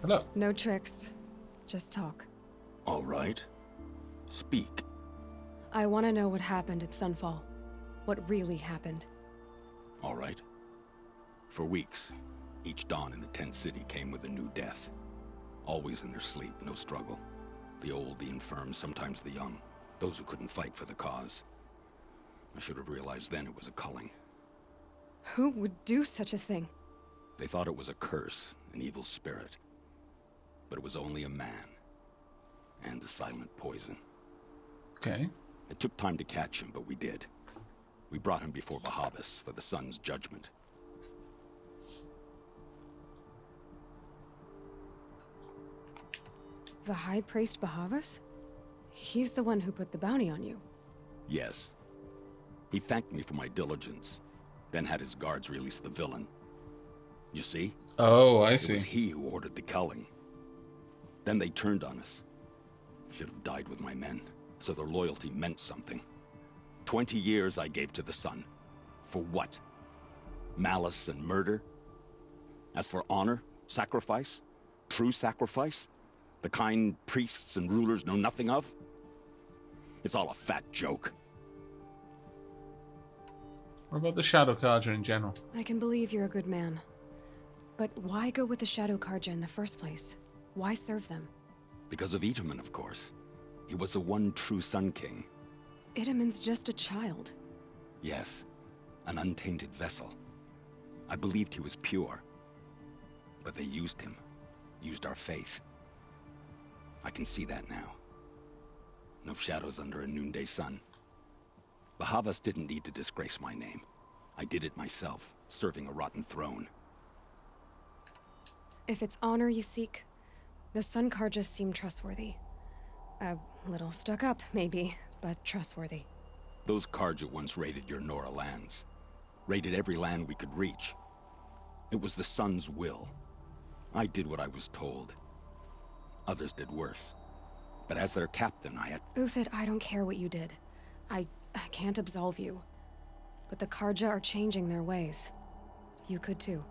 Hello. No tricks. Just talk. All right. Speak. I want to know what happened at Sunfall. What really happened. All right. For weeks, each dawn in the tent city came with a new death. Always in their sleep, no struggle. The old, the infirm, sometimes the young. Those who couldn't fight for the cause. I should have realized then it was a culling. Who would do such a thing? They thought it was a curse, an evil spirit. But it was only a man. And a silent poison. Okay. It took time to catch him, but we did. We brought him before Bahavas for the sun's judgment. The High Priest Bahavas? He's the one who put the bounty on you. Yes. He thanked me for my diligence, then had his guards release the villain. You see? Oh, I It see. was he who ordered the culling. Then they turned on us. Should have died with my men, so their loyalty meant something. 20 years I gave to the sun. For what? Malice and murder? As for honor, sacrifice, true sacrifice, the kind priests and rulers know nothing of? It's all a fat joke. What about the Shadow Carja in general? I can believe you're a good man. But why go with the Shadow Carja in the first place? Why serve them? Because of Itaman, of course. He was the one true Sun King. Itaman's just a child. Yes, an untainted vessel. I believed he was pure. But they used him. Used our faith. I can see that now. No shadows under a noonday sun. Bahavas didn't need to disgrace my name. I did it myself, serving a rotten throne. If it's honor you seek, the Sun Carjas seem trustworthy. A little stuck up, maybe, but trustworthy. Those Carja once raided your Nora lands. Raided every land we could reach. It was the Sun's will. I did what I was told. Others did worse. But as their captain, I had... Uthid, I don't care what you did. I can't absolve you. But the Carja are changing their ways. You could too.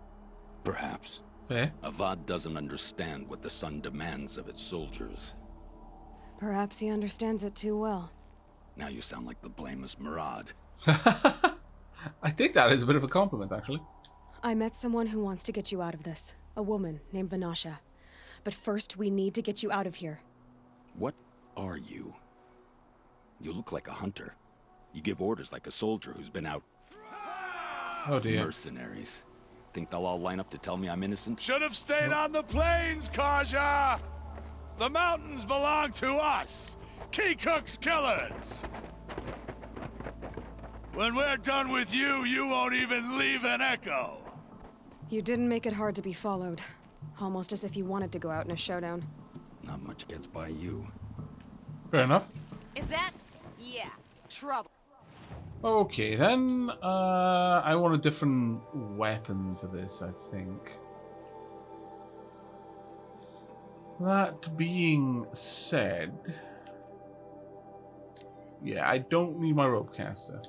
Perhaps. Fair. Avad doesn't understand what the Sun demands of its soldiers. Perhaps he understands it too well. Now you sound like the blameless Murad. I think that is a bit of a compliment, actually. I met someone who wants to get you out of this. A woman named Vanasha. But first, we need to get you out of here. What are you? You look like a hunter. You give orders like a soldier who's been out. Oh dear. Mercenaries. Think they'll all line up to tell me I'm innocent? Should have stayed on the plains, Carja! The mountains belong to us! Keycook's killers! When we're done with you, you won't even leave an echo! You didn't make it hard to be followed. Almost as if you wanted to go out in a showdown. Not much gets by you. Fair enough. Is that? Yeah, trouble. Okay, then. I want a different weapon for this, I think. That being said... Yeah, I don't need my rope caster.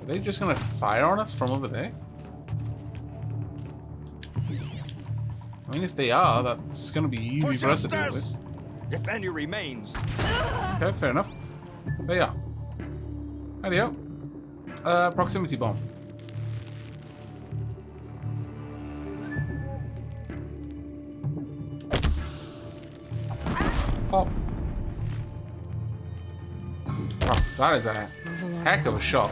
Are they just gonna fire on us from over there? I mean, if they are, that's gonna be easy for us to deal with. If any remains. Okay, fair enough. There you are. There you go. Proximity bomb. Pop. Oh, that is a heck of a shot.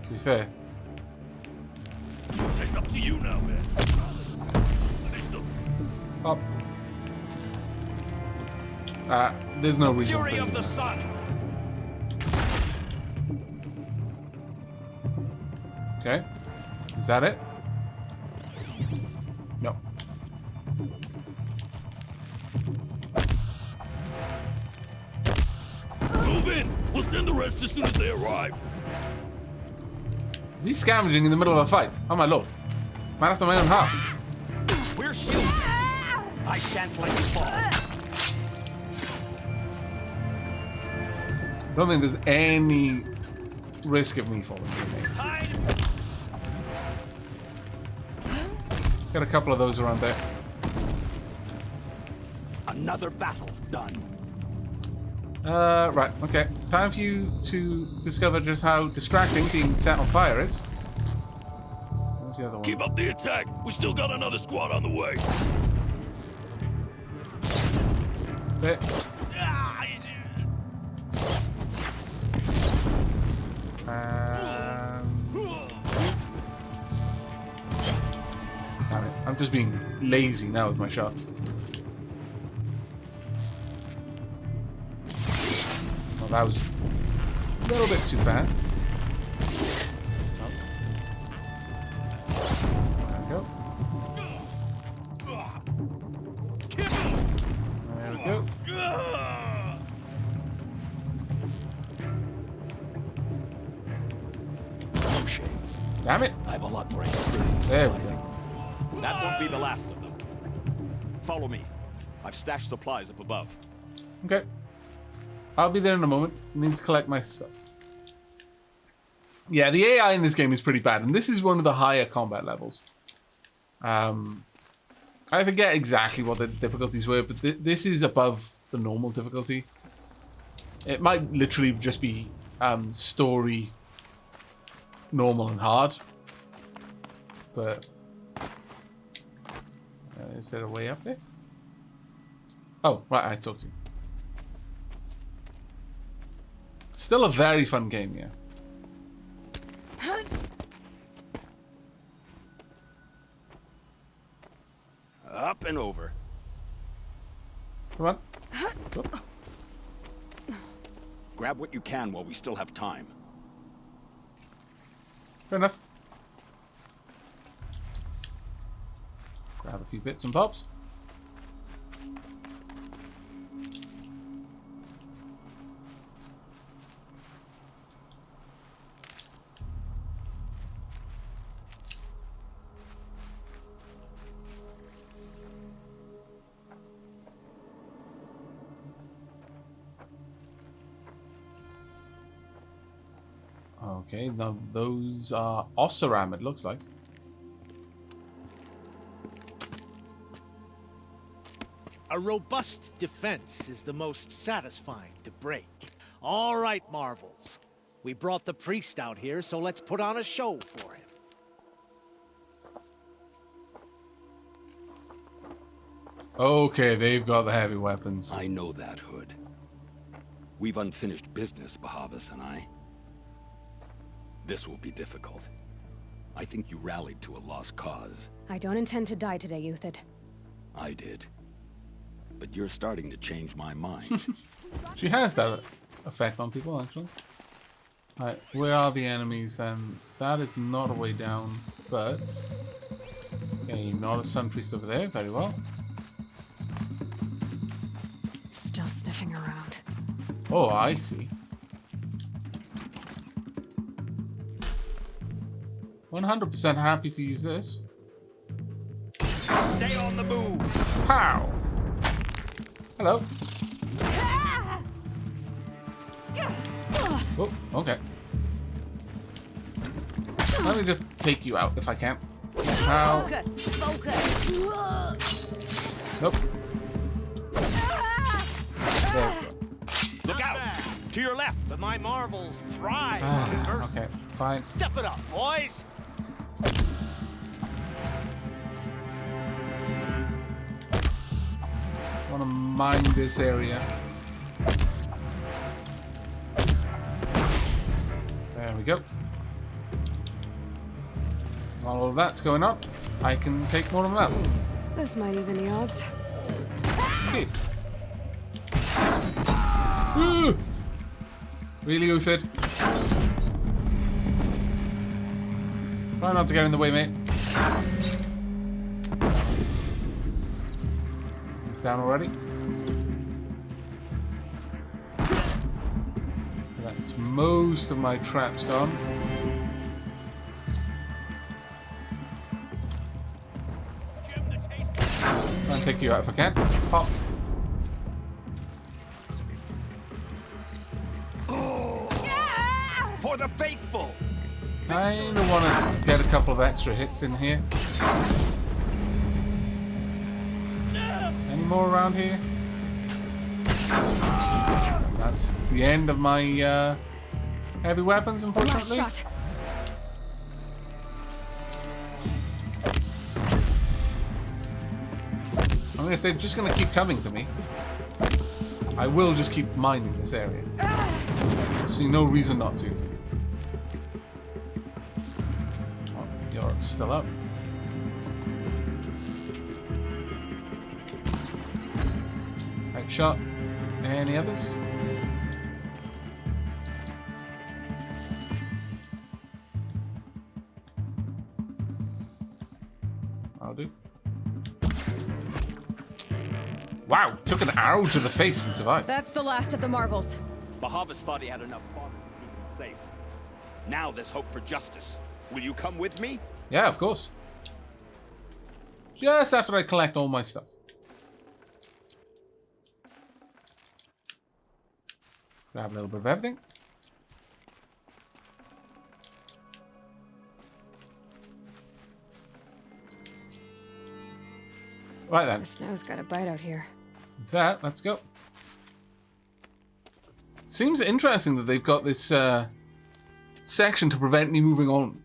To be fair. It's up to you now, man. Pop. There's no reason Fury for of the this. sun. Okay. Is that it? No. Move in! We'll send the rest as soon as they arrive. Is he scavenging in the middle of a fight? Oh my lord. Man after my own heart. We're shielded. I shan't let you fall. I don't think there's any risk of me falling through, mate. Let's get a couple of those around there. Another battle done. Right, okay. Time for you to discover just how distracting being set on fire is. Where's the other one? Keep up the attack. We still got another squad on the way. There. Damn it. I'm just being lazy now with my shots. Well, that was a little bit too fast. Oh. There we go. There we go. No shame. Damn it. I have a lot more experience. There we go. That won't be the last of them. Follow me. I've stashed supplies up above. Okay. I'll be there in a moment. Need to collect my stuff. Yeah, the AI in this game is pretty bad, and this is one of the higher combat levels. I forget exactly what the difficulties were, but this is above the normal difficulty. It might literally just be story, normal, and hard. But is there a way up there? Oh, right, I talked to you. Still a very fun game, yeah. Up and over. Come on. Grab what you can while we still have time. Fair enough. Grab a few bits and bobs. Okay, now those are Osseram, it looks like. A robust defense is the most satisfying to break. All right, Marvels. We brought the priest out here, so let's put on a show for him. Okay, they've got the heavy weapons. I know that, Hood. We've unfinished business, Bahavas and I. This will be difficult. I think you rallied to a lost cause. I don't intend to die today, Euthid. I did. But you're starting to change my mind. She has that effect on people, actually. Right, where are the enemies then? That is not a way down, but... Okay, not a sun priest over there. Very well. Still sniffing around. Oh, I see. 100% happy to use this. Stay on the move. Pow! Hello. Oh, okay. Let me just take you out if I can. Pow. Focus, focus. Nope. There we go. Look out! To your left. But my Marvels thrive on adversity. Okay, fine. Step it up, boys! Want to mine this area. There we go. While all that's going on, I can take more of them out. This might even the odds. Okay. Ooh! Really, Euthid? Try not to get in the way, mate. He's down already. That's most of my traps gone. Try and take you out if I can. Pop. For the faith Kinda want to get a couple of extra hits in here. Any more around here? That's the end of my heavy weapons, unfortunately. Last shot. I mean, if they're just going to keep coming to me, I will just keep mining this area. See no reason not to. Oh, you're still up. Headshot. Any others? I'll do. Wow, took an arrow to the face and survived. That's the last of the marvels. Bahavas thought he had enough fodder to keep him safe. Now there's hope for justice. Will you come with me? Yeah, of course. Just after I collect all my stuff. Grab a little bit of everything. Right then. The snow's got a bite out here. With that, let's go. Seems interesting that they've got this section to prevent me moving on.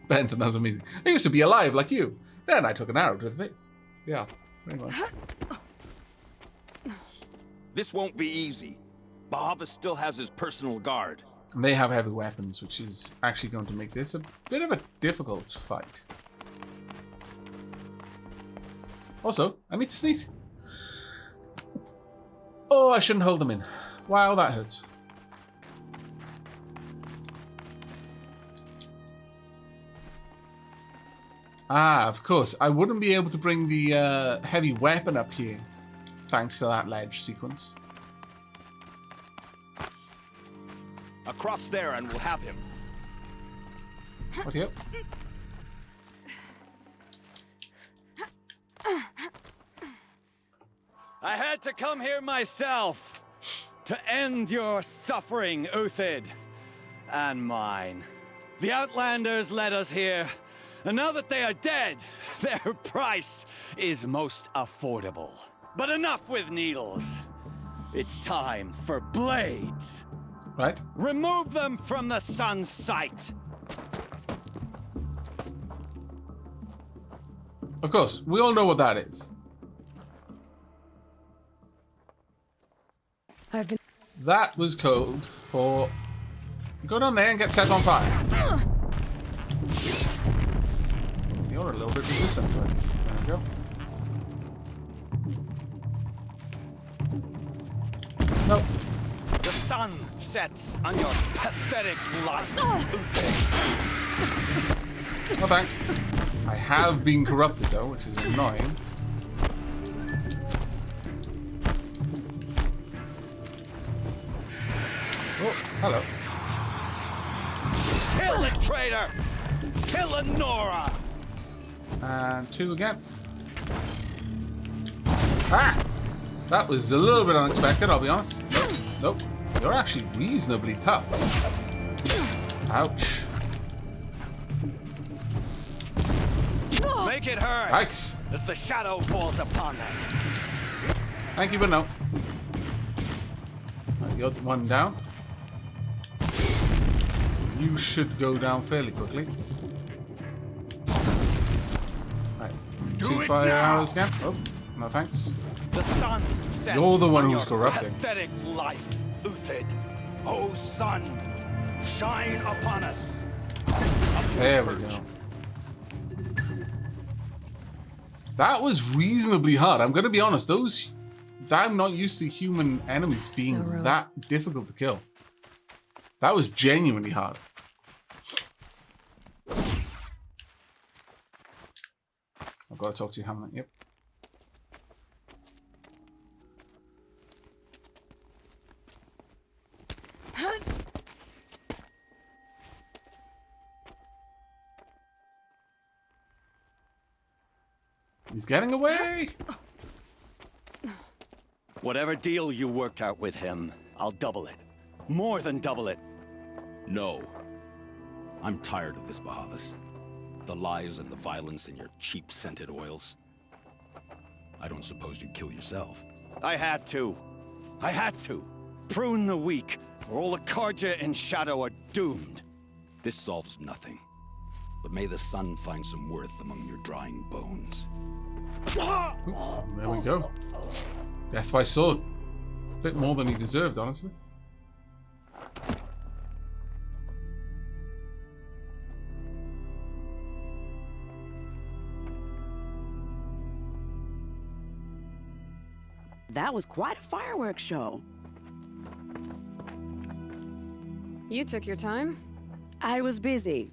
Benton, that's amazing. I used to be alive like you. Then I took an arrow to the face. Yeah, pretty much. This won't be easy. Bahavas still has his personal guard. And they have heavy weapons, which is actually going to make this a bit of a difficult fight. Also, I need to sneeze. Oh, I shouldn't hold them in. Wow, that hurts. Ah, of course. I wouldn't be able to bring the heavy weapon up here, thanks to that ledge sequence. Across there and we'll have him. What here? I had to come here myself to end your suffering, Uthid, and mine. The Outlanders led us here, and now that they are dead, their price is most affordable. But enough with needles. It's time for blades. Right. Remove them from the sun's sight. Of course, we all know what that is. I've been... That was code for go down there and get set on fire. You're a little bit resistant to it. There we go. Nope. The sun sets on your pathetic life. No thanks. I have been corrupted though, which is annoying. Oh, hello. Kill the traitor! Kill Nora! And two again. Ah! That was a little bit unexpected, I'll be honest. Nope. Nope. You're actually reasonably tough. Ouch. Make it hurt! Yikes. As the shadow falls upon them. Thank you, but no. Right, the other one down. You should go down fairly quickly. Right. Two fire arrows again. Oh, no thanks. The sun sets You're the one on who's your corrupting. pathetic life, Uthid. Oh sun, shine upon us. There we go. That was reasonably hard. I'm going to be honest. I'm not used to human enemies being No, really. that difficult to kill. That was genuinely hard. I've got to talk to you, Hamlet. Yep. He's getting away. Whatever deal you worked out with him, I'll double it. More than double it. No. I'm tired of this, Bahavas. The lies and the violence and your cheap scented oils. I don't suppose you'd kill yourself. I had to. I had to. Prune the weak, or all the Carja in Shadow are doomed. This solves nothing. But may the sun find some worth among your drying bones. There we go. Death by sword. A bit more than he deserved, honestly. That was quite a fireworks show. You took your time. I was busy.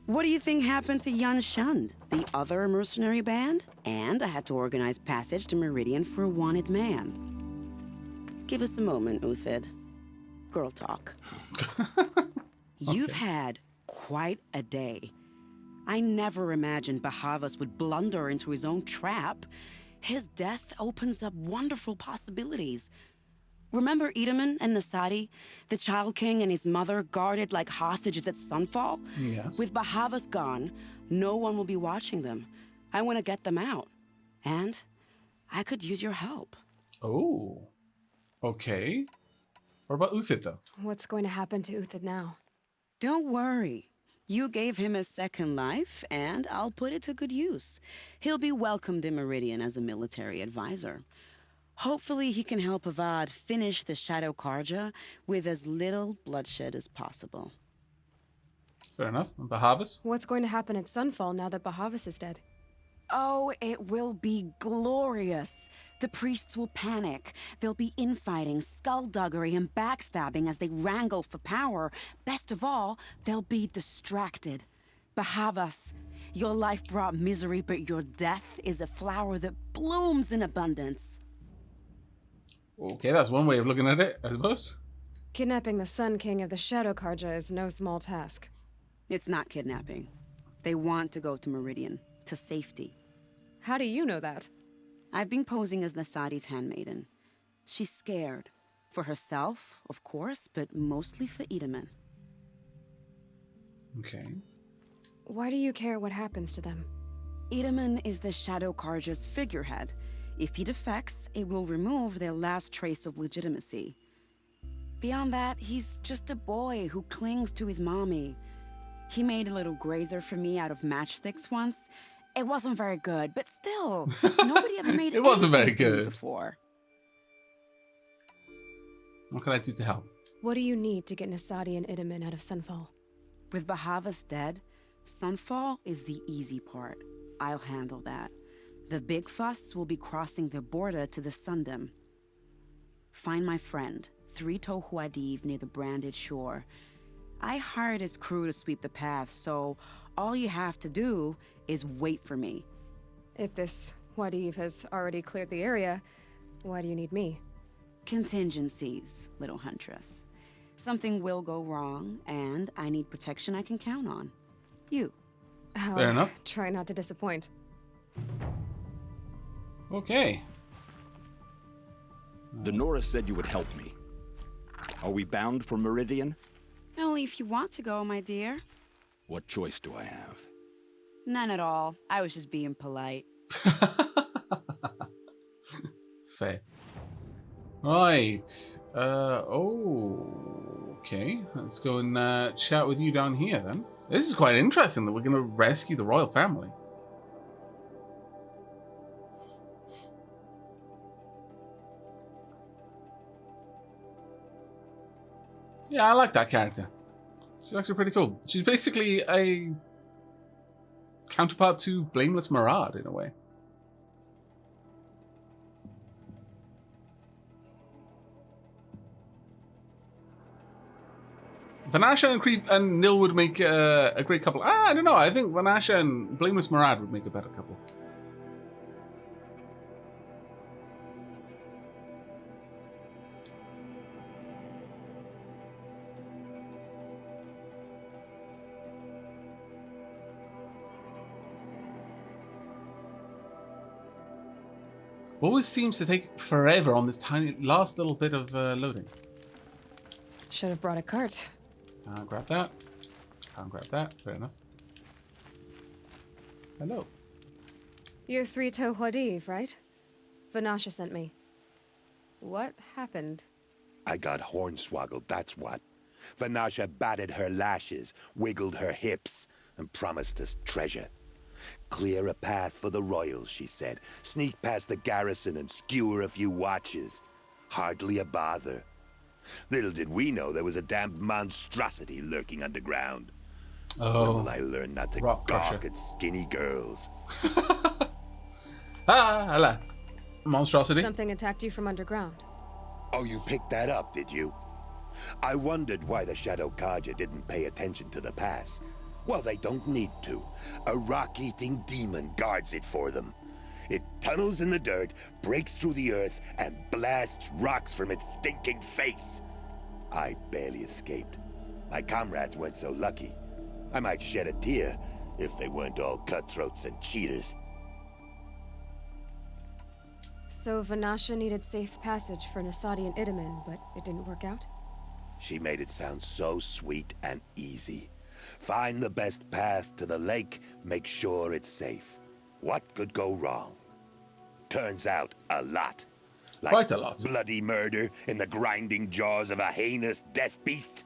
What do you think happened to Yun Shund, the other mercenary band? And I had to organize passage to Meridian for a wanted man. Give us a moment, Uthid. Girl talk. You've had quite a day. I never imagined Bahavas would blunder into his own trap. His death opens up wonderful possibilities. Remember Edaman and Nasadi, the Child King and his mother guarded like hostages at Sunfall? Yes. With Bahavas gone, no one will be watching them. I want to get them out. And I could use your help. Oh. Okay. What about Uthid, though? What's going to happen to Uthid now? Don't worry. You gave him a second life, and I'll put it to good use. He'll be welcomed in Meridian as a military advisor. Hopefully he can help Avad finish the Shadow Carja with as little bloodshed as possible. Fair enough. And Bahavas? What's going to happen at Sunfall now that Bahavas is dead? Oh, it will be glorious. The priests will panic. There'll be infighting, skullduggery, and backstabbing as they wrangle for power. Best of all, they'll be distracted. Bahavas, your life brought misery, but your death is a flower that blooms in abundance. Okay, that's one way of looking at it, I suppose. Kidnapping the Sun King of the Shadow Carja is no small task. It's not kidnapping. They want to go to Meridian, to safety. How do you know that? I've been posing as Nasadi's handmaiden. She's scared. For herself, of course, but mostly for Edaman. Okay. Why do you care what happens to them? Edaman is the Shadow Carja's figurehead. If he defects, it will remove their last trace of legitimacy. Beyond that, he's just a boy who clings to his mommy. He made a little grazer for me out of matchsticks once. It wasn't very good, but still, nobody ever made it wasn't very anything for me good before. What can I do to help? What do you need to get Nasadi and Edaman out of Sunfall? With Bahavas dead, Sunfall is the easy part. I'll handle that. The big fuss will be crossing the border to the Sundom. Find my friend, 3 Tohuadiv near the branded shore. I hired his crew to sweep the path, so all you have to do is wait for me. If this Wadiv has already cleared the area, why do you need me? Contingencies, little huntress. Something will go wrong, and I need protection I can count on. You. Fair enough. Try not to disappoint. Okay. The Nora said you would help me. Are we bound for Meridian? Only if you want to go, my dear. What choice do I have? None at all. I was just being polite. Fair. Right. Okay. Let's go and chat with you down here then. This is quite interesting that we're going to rescue the royal family. Yeah, I like that character. She's actually pretty cool. She's basically a counterpart to Blameless Marad in a way. Vanasha and Creep and Nil would make a great couple. I don't know. I think Vanasha and Blameless Marad would make a better couple. Always seems to take forever on this tiny last little bit of loading. Should have brought a cart. Can't grab that. Can't grab that. Fair enough. Hello. You're Three-Toe Huadiv, right? Vanasha sent me. What happened? I got hornswoggled, that's what. Vanasha batted her lashes, wiggled her hips, and promised us treasure. Clear a path for the royals, she said. Sneak past the garrison and skewer a few watches. Hardly a bother. Little did we know there was a damned monstrosity lurking underground. Oh. When will I learn not to Rock gawk crusher. at skinny girls? Alas. Monstrosity. Something attacked you from underground. Oh, you picked that up, did you? I wondered why the Shadow Carja didn't pay attention to the pass. Well, they don't need to. A rock-eating demon guards it for them. It tunnels in the dirt, breaks through the earth, and blasts rocks from its stinking face. I barely escaped. My comrades weren't so lucky. I might shed a tear if they weren't all cutthroats and cheaters. So Vanasha needed safe passage for Nasadi and Idaman, but it didn't work out? She made it sound so sweet and easy. Find the best path to the lake, make sure it's safe. What could go wrong? Turns out, a lot. Like Quite a lot. Bloody murder in the grinding jaws of a heinous death beast.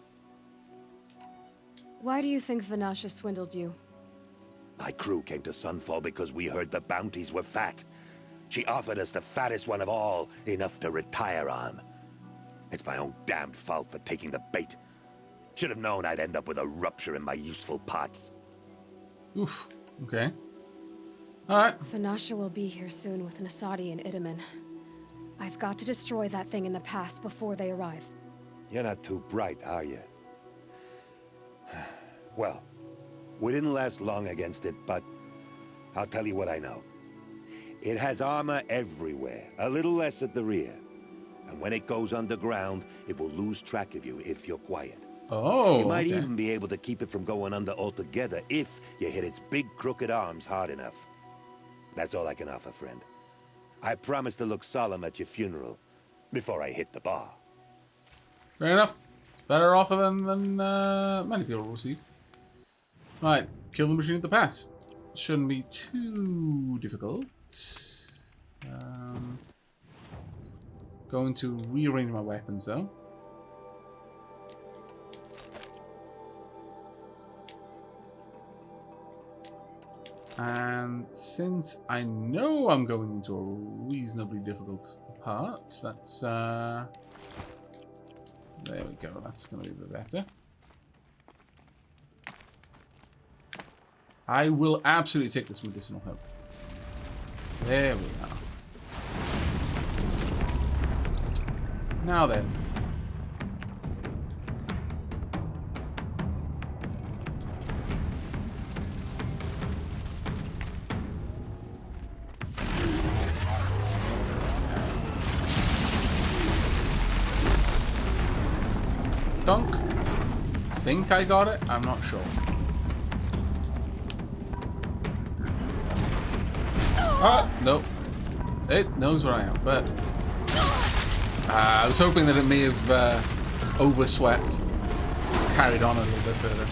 Why do you think Vanasha swindled you? My crew came to Sunfall because we heard the bounties were fat. She offered us the fattest one of all, enough to retire on. It's my own damned fault for taking the bait. Should have known I'd end up with a rupture in my useful parts. Oof. Okay. Alright. Vanasha will be here soon with Nasadi and Idaman. I've got to destroy that thing in the past before they arrive. You're not too bright, are you? Well, we didn't last long against it, but I'll tell you what I know. It has armor everywhere, a little less at the rear. And when it goes underground, it will lose track of you if you're quiet. Oh, you might okay. even be able to keep it from going under altogether if you hit its big crooked arms hard enough. That's all I can offer, friend. I promise to look solemn at your funeral before I hit the bar. Fair enough. Better offer than many people will receive. Right, kill the machine at the pass. Shouldn't be too difficult. Going to rearrange my weapons though. And since I know I'm going into a reasonably difficult part, that's there we go, that's going to be a bit better. I will absolutely take this medicinal help. There we are. Now then. Dunk. Think I got it? I'm not sure. Oh, nope. It knows where I am, but I was hoping that it may have overswept, carried on a little bit further.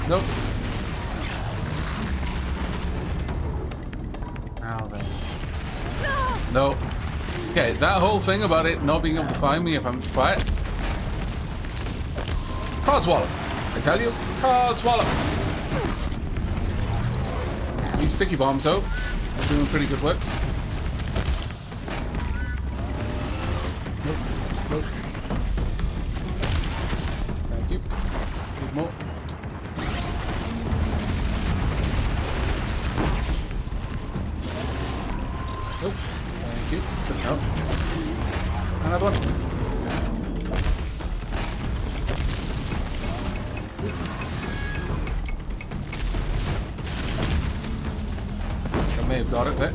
Nope. Now then. Nope. Okay, that whole thing about it not being able to find me if I'm quiet. Codswallop. I tell you, Codswallop. These sticky bombs, though, are doing pretty good work. Nope. Nope. Thank you. Need more. Nope. Thank you. Couldn't help. Another one. I may have got it there.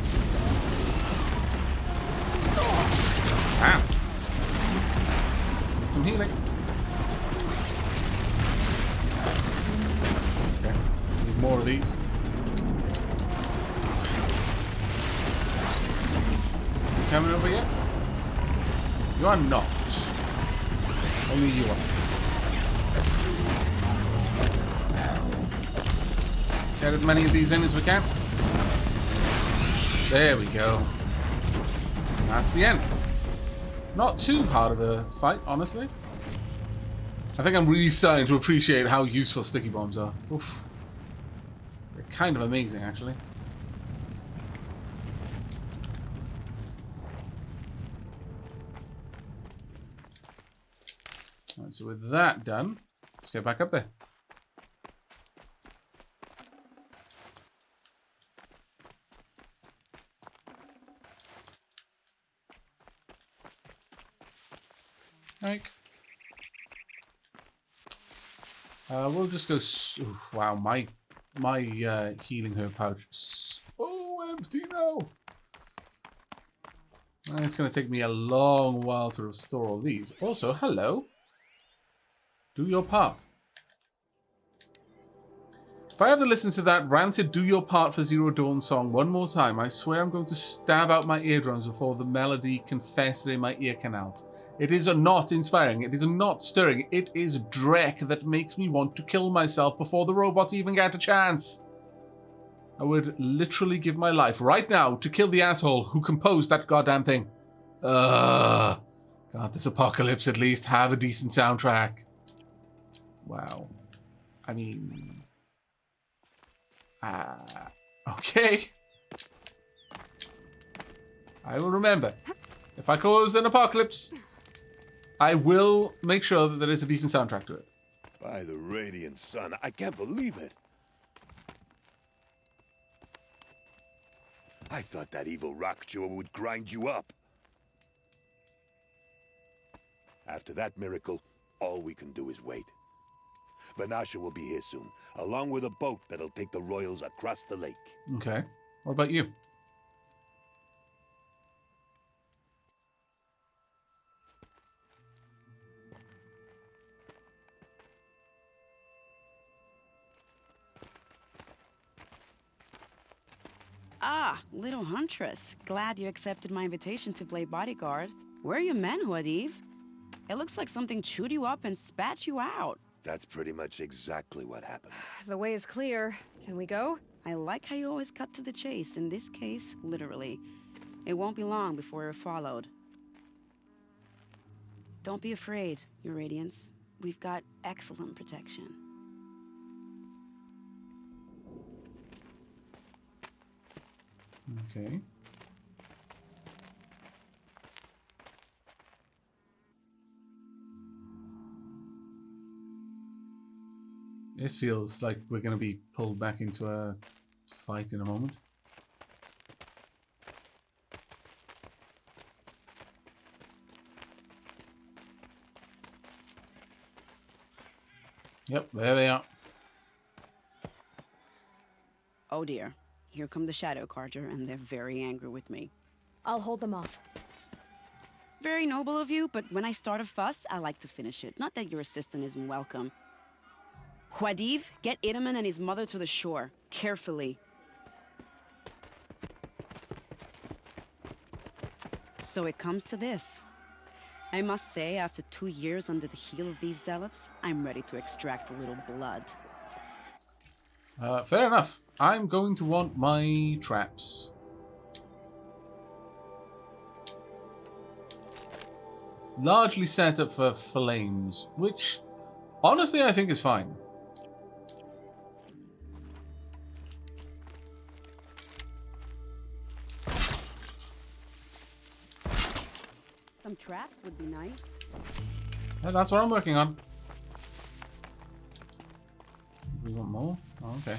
Ow. Need some healing. Okay. Need more of these. Coming over yet? You are not. Only you are. Get as many of these in as we can. There we go. That's the end. Not too hard of a fight, honestly. I think I'm really starting to appreciate how useful sticky bombs are. Oof. They're kind of amazing, actually. Alright, so with that done, let's get back up there. Like, we'll just go. Oof, wow, my healing herb pouch is so empty now. And it's going to take me a long while to restore all these. Also, hello. Do your part. If I have to listen to that ranted "Do Your Part for Zero Dawn" song one more time, I swear I'm going to stab out my eardrums before the melody can fester in my ear canals. It is not inspiring. It is not stirring. It is dreck that makes me want to kill myself before the robots even get a chance. I would literally give my life right now to kill the asshole who composed that goddamn thing. God, this apocalypse at least have a decent soundtrack. Wow. I mean... okay. I will remember. If I cause an apocalypse, I will make sure that there is a decent soundtrack to it. By the radiant sun, I can't believe it. I thought that evil rock chewer would grind you up. After that miracle, all we can do is wait. Vanasha will be here soon, along with a boat that'll take the royals across the lake. Okay. What about you? Ah, little huntress. Glad you accepted my invitation to play bodyguard. Where are your men, Huadiv? It looks like something chewed you up and spat you out. That's pretty much exactly what happened. The way is clear. Can we go? I like how you always cut to the chase. In this case, literally. It won't be long before you're followed. Don't be afraid, Your Radiance. We've got excellent protection. Okay. This feels like we're going to be pulled back into a fight in a moment. Yep, there they are. Oh dear. Here come the Shadow Carja, and they're very angry with me. I'll hold them off. Very noble of you, but when I start a fuss, I like to finish it. Not that your assistant isn't welcome. Huadiv, get Idaman and his mother to the shore. Carefully. So it comes to this. I must say, after 2 years under the heel of these zealots, I'm ready to extract a little blood. Fair enough. I'm going to want my traps. It's largely set up for flames, which honestly I think is fine. Some traps would be nice. Yeah, that's what I'm working on. We want more? Oh, okay.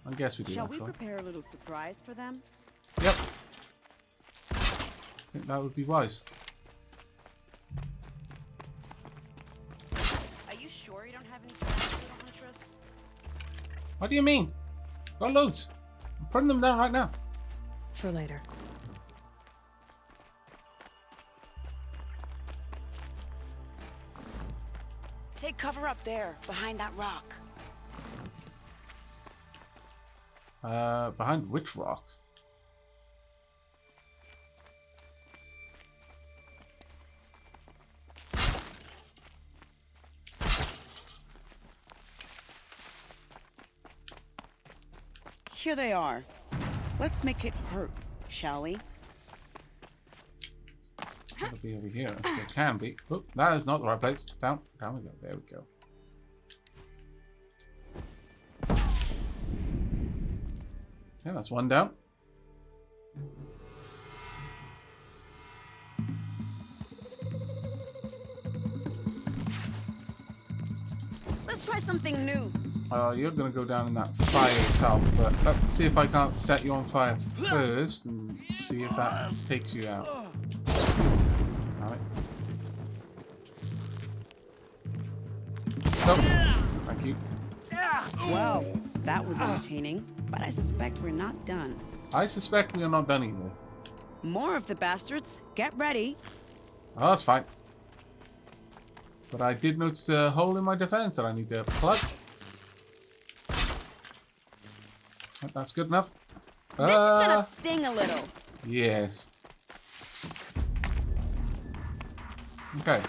I guess we do. Shall actually. we prepare a little surprise for them? Yep. I think that would be wise. Are you sure you don't have any traps, little huntress? What do you mean? Got loads. I'm putting them down right now. For later. Take cover up there, behind that rock. Behind which rock? Here they are. Let's make it hurt, shall we? It'll be over here. It can be. Oh, that is not the right place. Down we go. There we go. Yeah, that's one down. Let's try something new. You're gonna go down in that fire yourself, but let's see if I can't set you on fire first and see if that takes you out. Alright. So, thank you. Well, that was entertaining, but I suspect we're not done. I suspect we are not done either. More of the bastards. Get ready. Oh, that's fine. But I did notice a hole in my defense that I need to plug. That's good enough. This is gonna sting a little. Yes. Okay.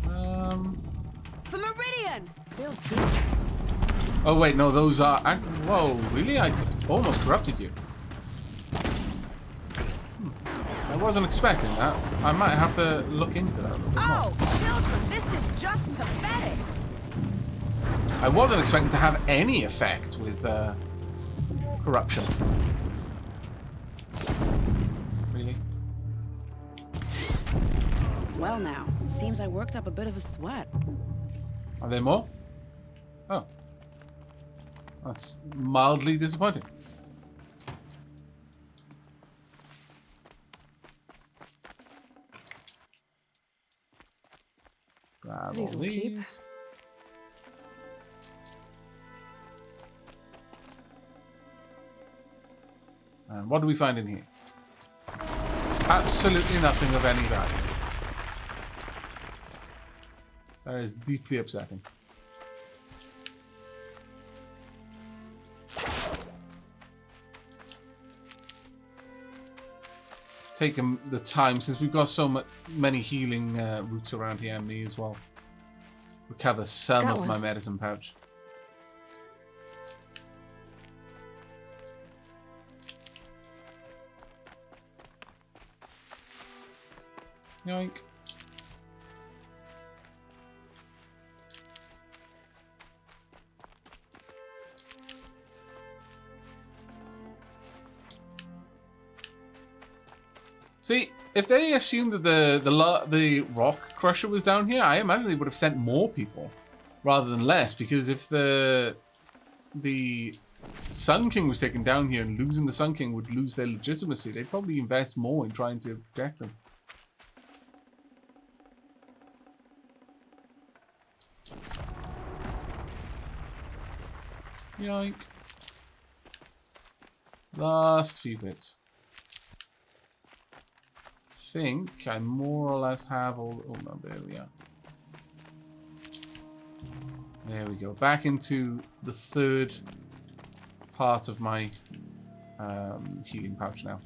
For Meridian! Feels good. Oh wait, no, those are... Whoa, really? I almost corrupted you. I wasn't expecting that. I might have to look into that a little bit more. Oh, children, this is just pathetic. I wasn't expecting to have any effect with corruption. Really? Well now, seems I worked up a bit of a sweat. Are there more? Oh. That's mildly disappointing. Grab These all will keep. these. And what do we find in here? Absolutely nothing of any value. That is deeply upsetting. Taking the time, since we've got so many healing roots around here, and me as well. Recover some of my medicine pouch. Yoink. See, if they assumed that the rock crusher was down here, I imagine they would have sent more people rather than less. Because if the Sun King was taken down here and losing the Sun King would lose their legitimacy, they'd probably invest more in trying to protect them. Yoink. Last few bits. I think I more or less have all... Oh no, there we are. There we go. Back into the third part of my healing pouch now.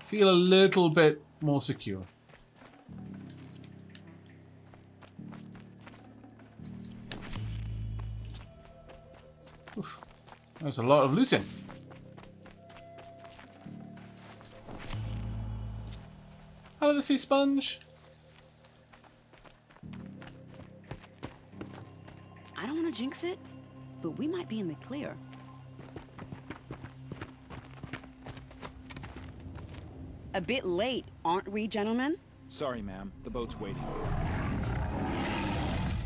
Feel a little bit more secure. Oof. There's a lot of looting. Hello, the sea sponge. I don't want to jinx it, but we might be in the clear. A bit late, aren't we, gentlemen? Sorry, ma'am. The boat's waiting.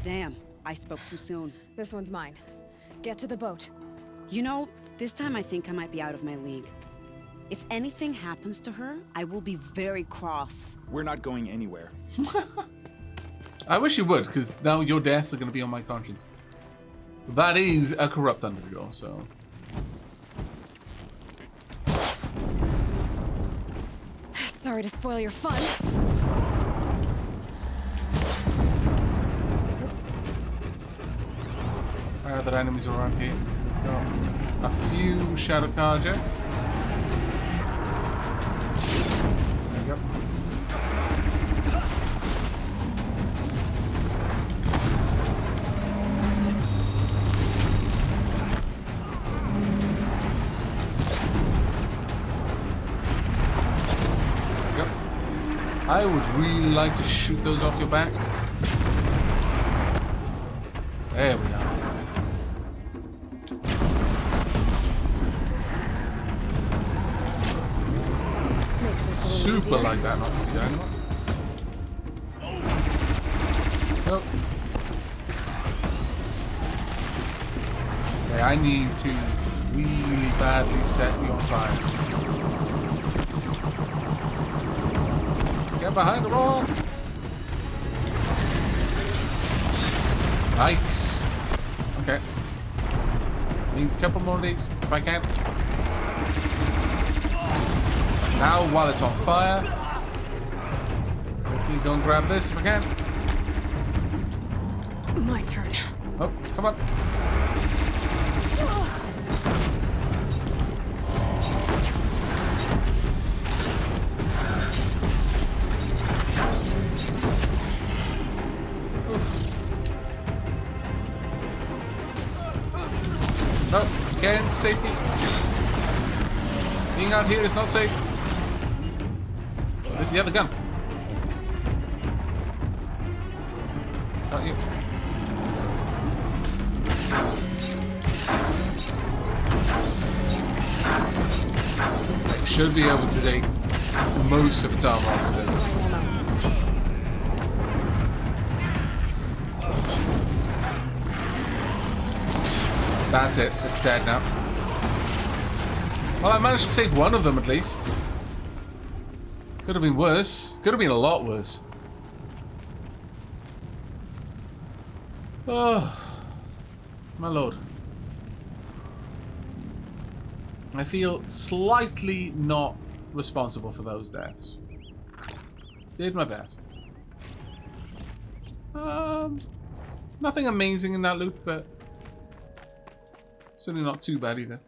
Damn, I spoke too soon. This one's mine. Get to the boat. You know, this time I think I might be out of my league. If anything happens to her, I will be very cross. We're not going anywhere. I wish you would, because now your deaths are going to be on my conscience. That is a corrupt undergo, so... Sorry to spoil your fun. Are there enemies around here? No. A few Shadow Carja. There we go. I would really like to shoot those off your back. There we are. Makes this a little Super easier. like that, not to be anymore. Nope. Okay, I need to really badly set you on fire. Get behind the wall. Nice. Okay. Need a couple more of these if I can. Now, while it's on fire, quickly go and grab this if I can. My turn. Oh, come on. No, again, safety. Being out here is not safe. There's the other gun. Not you. I should be able to take most of its armor off of this. That's it. It's dead now. Well, I managed to save one of them at least. Could have been worse. Could have been a lot worse. Oh, my lord. I feel slightly not responsible for those deaths. Did my best. Nothing amazing in that loot, but certainly not too bad either.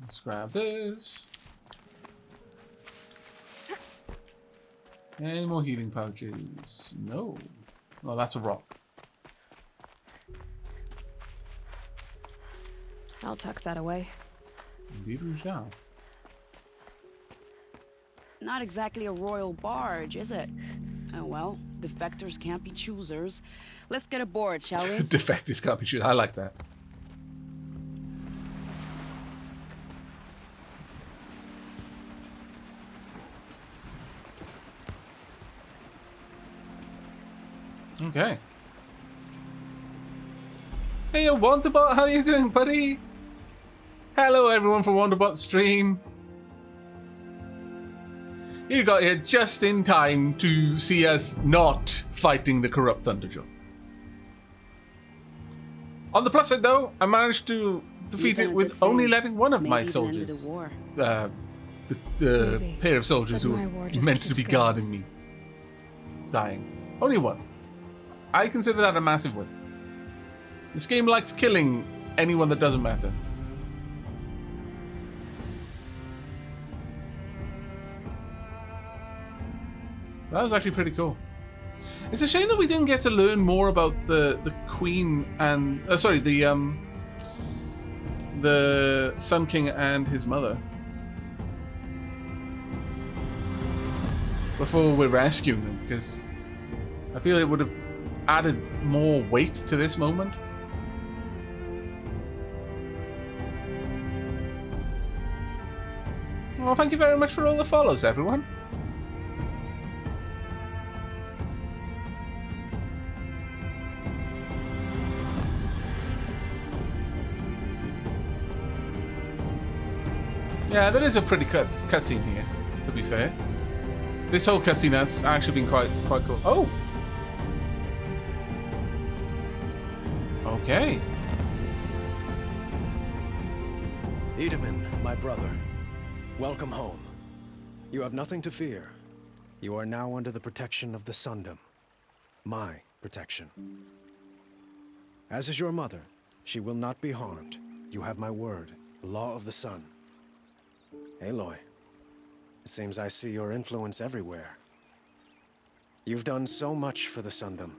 Let's grab this. Any more healing pouches? No. Well, that's a rock. I'll tuck that away. Indeed we shall. Not exactly a royal barge, is it? Oh well, defectors can't be choosers. Let's get aboard, shall we? Defectors can't be choosers. I like that. Okay. Hey, Wanderbot, how you doing, buddy? Hello, everyone from Wanderbot stream. You got here just in time to see us not fighting the corrupt Thunderjaw. On the plus side, though, I managed to defeat it with only letting one of my soldiers, the pair of soldiers who were meant to be guarding me, dying. Only one. I consider that a massive win. This game likes killing anyone that doesn't matter. That was actually pretty cool. It's a shame that we didn't get to learn more about the Queen and the Sun King and his mother before we're rescuing them, because I feel it would have added more weight to this moment. Well, thank you very much for all the follows, everyone. Yeah, there is a pretty cutscene here, to be fair. This whole cutscene has actually been quite cool. Oh! Okay. Edaman, my brother. Welcome home. You have nothing to fear. You are now under the protection of the Sundom. My protection. As is your mother, she will not be harmed. You have my word, the law of the sun. Aloy, It seems I see your influence everywhere. You've done so much for the Sundom,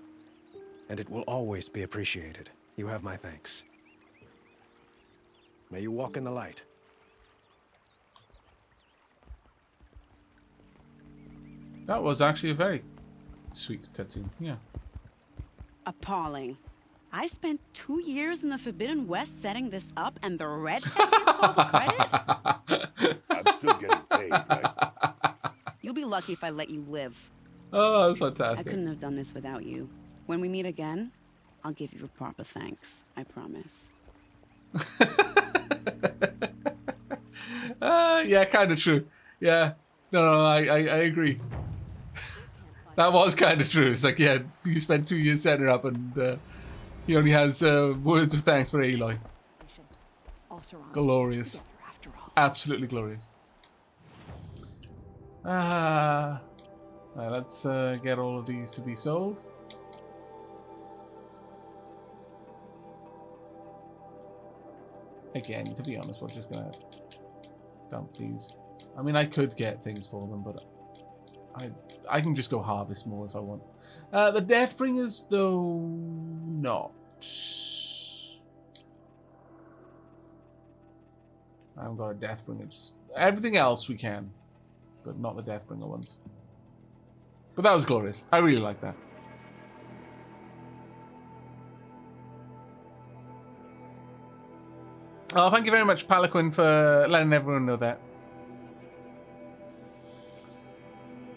and it will always be appreciated. You have my thanks. May you walk in the light. That was actually a very sweet cutscene, yeah. Appalling. I spent 2 years in the Forbidden West setting this up, and the redhead gets all the credit? I'm still getting paid, right? You'll be lucky if I let you live. Oh, that's I fantastic. couldn't have done this without you. When we meet again, I'll give you a proper thanks. I promise. Yeah, kind of true. Yeah. No, I agree. That was kind of true. It's like, yeah, you spent 2 years setting her up, and he only has words of thanks for Aloy. Glorious. Absolutely glorious. Right, let's get all of these to be sold. Again, to be honest, we're just gonna dump these. I mean, I could get things for them, but I can just go harvest more if I want. The Deathbringers, though, not. I haven't got a Deathbringer. Everything else we can, but not the Deathbringer ones. But that was glorious. I really like that. Oh, thank you very much, Palaquin, for letting everyone know that.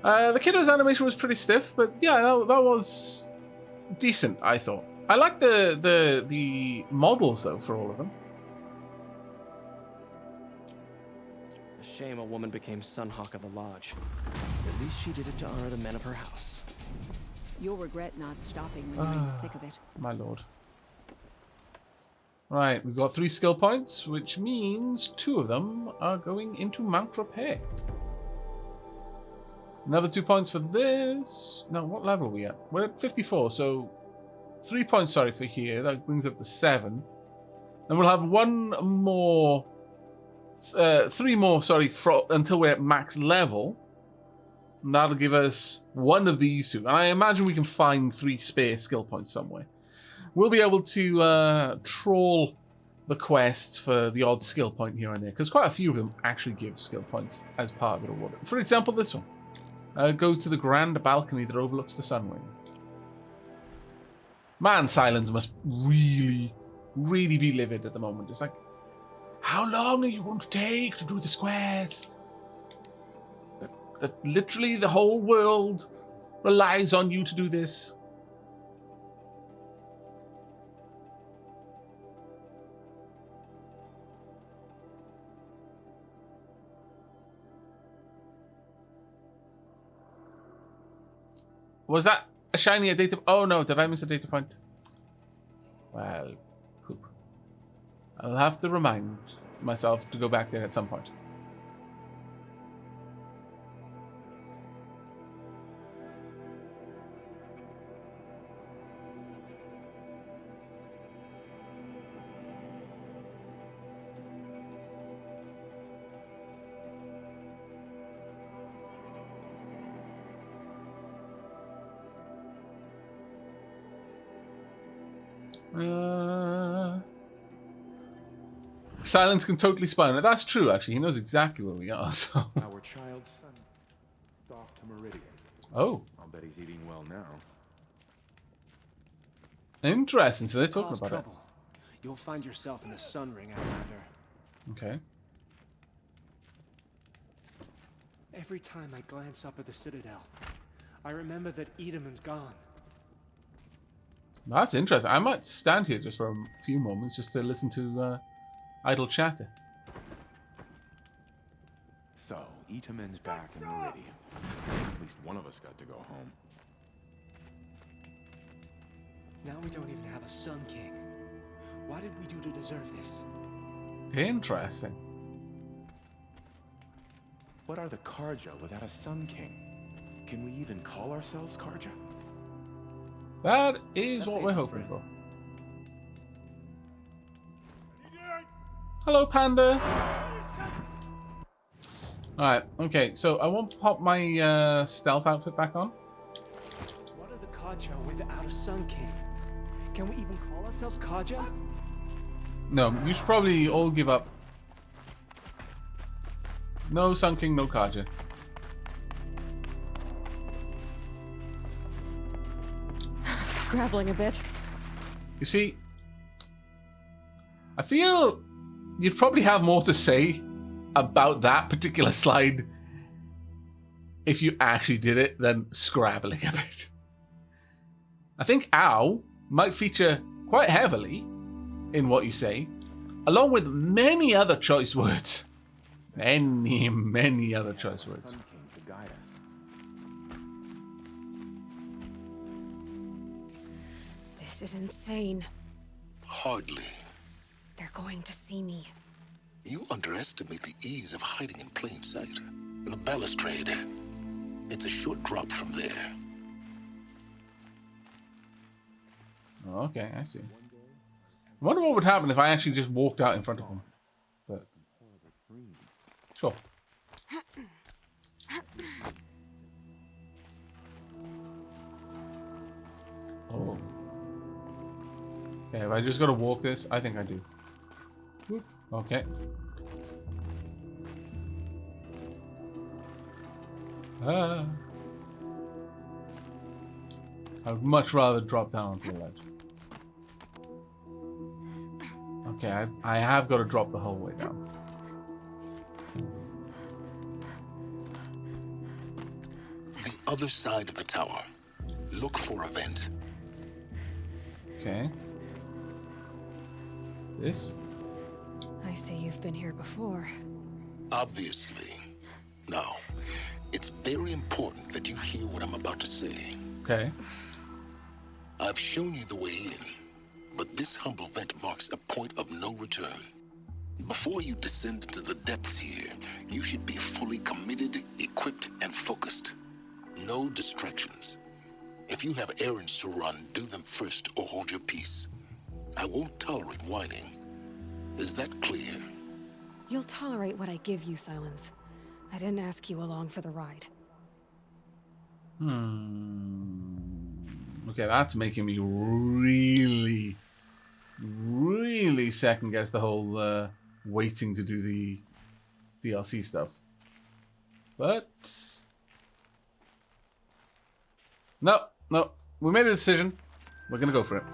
The kiddo's animation was pretty stiff, but yeah, that was decent, I thought. I like the models, though, for all of them. A shame a woman became Sunhawk of the Lodge. At least she did it to honor the men of her house. You'll regret not stopping when you're in the thick of it. My lord. Right, we've got 3 skill points, which means 2 of them are going into Mount Repair. Another 2 points for this. No, what level are we at? We're at 54, so 3 points, sorry, for here. That brings up to 7. And we'll have 1 more... 3 more, sorry, until we're at max level. And that'll give us 1 of these 2. And I imagine we can find 3 spare skill points somewhere. We'll be able to troll the quests for the odd skill point here and there, because quite a few of them actually give skill points as part of the reward. For example, this one. Go to the grand balcony that overlooks the Sunwing. Man, Silence must really, really be livid at the moment. It's like, how long are you going to take to do this quest? That literally the whole world relies on you to do this. Was that a shiny data? Oh no, did I miss a data point? Well, poop. I'll have to remind myself to go back there at some point. Silence can totally spy on it. That's true, actually. He knows exactly where we are. So. Our child's son docked to Meridian. Oh. I'll bet he's eating well now. Interesting. So they're talking about trouble. You'll find yourself in the Sun Ring, Outlander. it. Okay. Every time I glance up at the Citadel, I remember that Edamon's gone. That's interesting. I might stand here just for a few moments just to listen to idle chatter. So, Itaman's back in Meridian. At least one of us got to go home. Now we don't even have a Sun King. What did we do to deserve this? Interesting. What are the Carja without a Sun King? Can we even call ourselves Carja? That is what we're hoping for. Hello, Panda. Alright, okay, so I won't pop my stealth outfit back on. What are the Carja without a Sun King? Can we even call ourselves Carja? No, you should probably all give up. No Sun King, no Carja. Scrabbling a bit. You see, I feel you'd probably have more to say about that particular slide if you actually did it than scrabbling a bit. I think ow might feature quite heavily in what you say, along with many other choice words. Many other choice words. This is insane. Hardly. They're going to see me. You underestimate the ease of hiding in plain sight. The balustrade. It's a short drop from there. Oh, okay, I see. I wonder what would happen if I actually just walked out in front of them. But sure. Oh. Okay, have I just got to walk this? I think I do. Whoop. Okay. I would much rather drop down onto the ledge. Okay, I have got to drop the whole way down. The other side of the tower. Look for a vent. Okay. This? I see you've been here before. Obviously. Now, it's very important that you hear what I'm about to say. Okay. I've shown you the way in, but this humble vent marks a point of no return. Before you descend into the depths here, you should be fully committed, equipped, and focused. No distractions. If you have errands to run, do them first or hold your peace. I won't tolerate whining. Is that clear? You'll tolerate what I give you, Silence. I didn't ask you along for the ride. Okay, that's making me really second guess the whole waiting to do the DLC stuff. But no, we made a decision. We're gonna go for it.